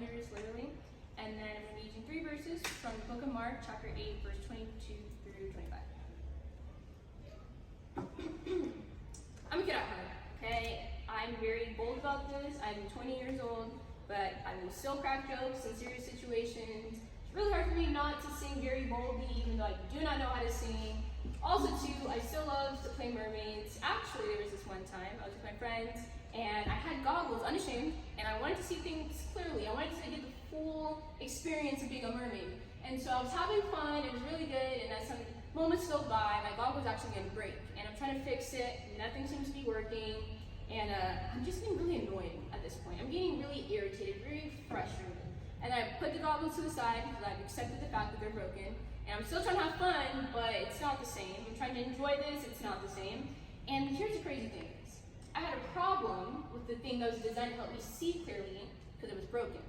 reminders, literally. And then I'm going to be using 3 verses from the book of Mark, chapter 8, verse 22 through 25. I'm a kid at heart, okay? I'm very bold about this. I'm 20 years old, but I will still crack jokes in serious situations. It's really hard for me not to sing very boldly, even though I do not know how to sing. Also, too, I still love to play mermaids. Actually, there was this one time I was with my friends, and I had goggles, unashamed, and I wanted to see things clearly. I wanted to get the full experience of being a mermaid. And so I was having fun, it was really good, and as some moments go by, my goggle was actually going to break. And I'm trying to fix it, nothing seems to be working, and I'm just getting really annoyed at this point. I'm getting really irritated, very frustrated. And I put the goggles to the side because I've accepted the fact that they're broken. And I'm still trying to have fun, but it's not the same. I'm trying to enjoy this, it's not the same. And here's the crazy thing is, I had a problem with the thing that was designed to help me see clearly because it was broken.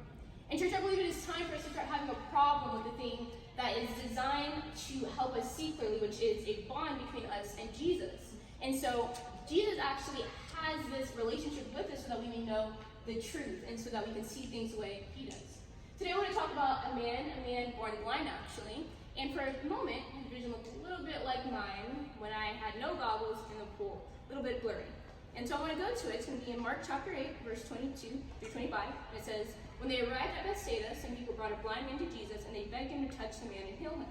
And church, I believe it is time for us to start having a problem with the thing that is designed to help us see clearly, which is a bond between us and Jesus. And so Jesus actually has this relationship with us so that we may know the truth and so that we can see things the way he does. Today I want to talk about a man born blind actually. And for a moment, his vision looked a little bit like mine when I had no goggles in the pool, a little bit blurry. And so I want to go to it. It's going to be in Mark chapter 8, verse 22 through 25. And it says, "When they arrived at Bethsaida, some people brought a blind man to Jesus, and they begged him to touch the man and heal him.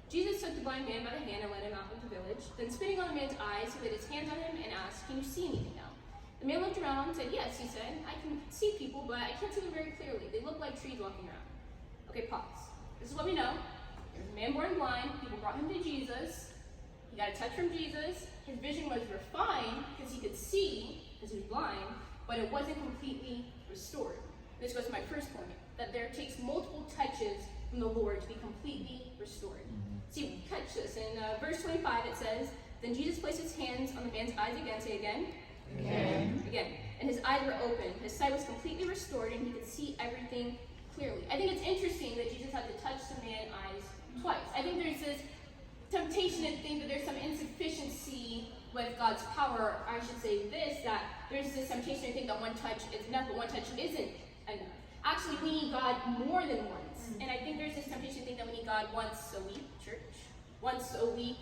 Jesus took the blind man by the hand and led him out of the village. Then spitting on the man's eyes, he laid his hands on him and asked, 'Can you see anything now?' The man looked around and said, 'Yes,' he said. 'I can see people, but I can't see them very clearly. They look like trees walking around.'" Okay, pause. This is what we know. There's a man born blind. People brought him to Jesus. He got a touch from Jesus. His vision was refined because he could see, because he was blind, but it wasn't completely restored. This goes to my first point, that there takes multiple touches from the Lord to be completely restored. See, catch this. In verse 25 it says, "Then Jesus placed his hands on the man's eyes again." Say again. Again. And his eyes were open. His sight was completely restored and he could see everything clearly. I think it's interesting that Jesus had to touch the man's eyes twice. I think there's this temptation to think that there's some insufficiency with God's power. I should say this, that there's this temptation to think that one touch is enough, but one touch isn't enough. Actually, we need God more than once. And I think there's this temptation to think that we need God once a week, church, once a week,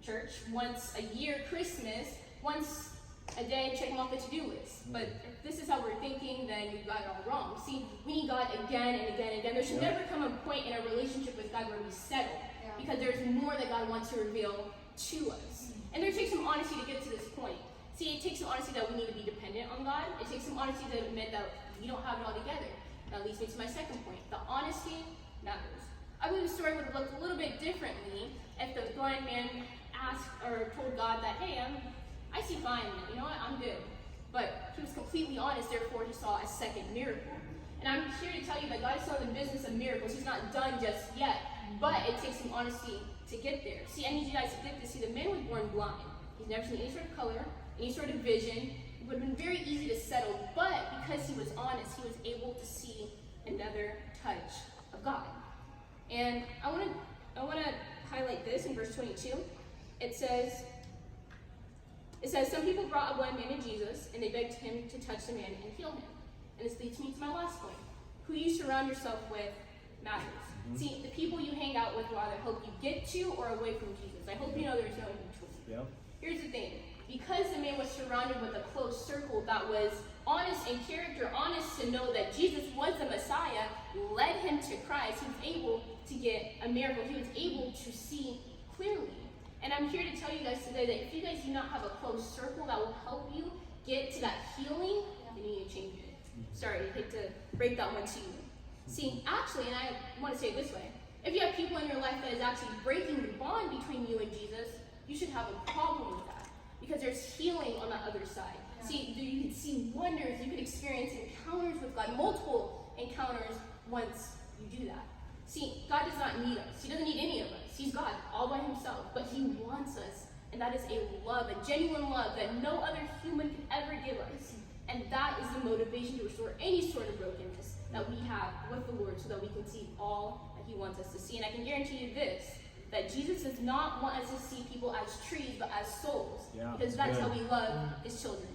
church, once a year, Christmas, once a day, checking off the to-do list. But if this is how we're thinking, then we've got it all wrong. See, we need God again and again and again. There should never come a point in our relationship with God where we settle, because there's more that God wants to reveal to us. And there takes some honesty to get to this point. See, it takes some honesty that we need to be dependent on God. It takes some honesty to admit that we don't have it all together. That leads me to my second point. The honesty matters. I believe the story would have looked a little bit differently if the blind man asked or told God that, "Hey, I see fine, you know what, I'm good." But he was completely honest, therefore he saw a second miracle. And I'm here to tell you that God is still in the business of miracles. He's not done just yet, but it takes some honesty to get there. See, I need you guys to get this. See, the man was born blind. He's never seen any sort of color, any sort of vision. It would have been very easy to settle, but because he was honest, he was able to see another touch of God. And I want to highlight this in verse 22. It says, "Some people brought a blind man to Jesus, and they begged him to touch the man and heal him." And this leads me to my last point. Who you surround yourself with matters. See, the people you hang out with will either help you get to or away from Jesus. I hope you know there's no in between. Here's the thing. Because the man was surrounded with a close circle that was honest in character, honest to know that Jesus was the Messiah, led him to Christ, he was able to get a miracle. He was able to see clearly. And I'm here to tell you guys today that if you guys do not have a close circle that will help you get to that healing, then you need to change it. Sorry, I hate to break that one to you. See, actually, and I want to say it this way, if you have people in your life that is actually breaking the bond between you and Jesus, you should have a problem with that, because there's healing on the other side. See, you can see wonders, you can experience encounters with God, multiple encounters once you do that. See, God does not need us. He doesn't need any of us. He's God all by himself, but he wants us, and that is a love, a genuine love that no other human can ever give us. And that is the motivation to restore any sort of brokenness that we have with the Lord, so that we can see all that he wants us to see. And I can guarantee you this, that Jesus does not want us to see people as trees, but as souls, because that's how we love his children.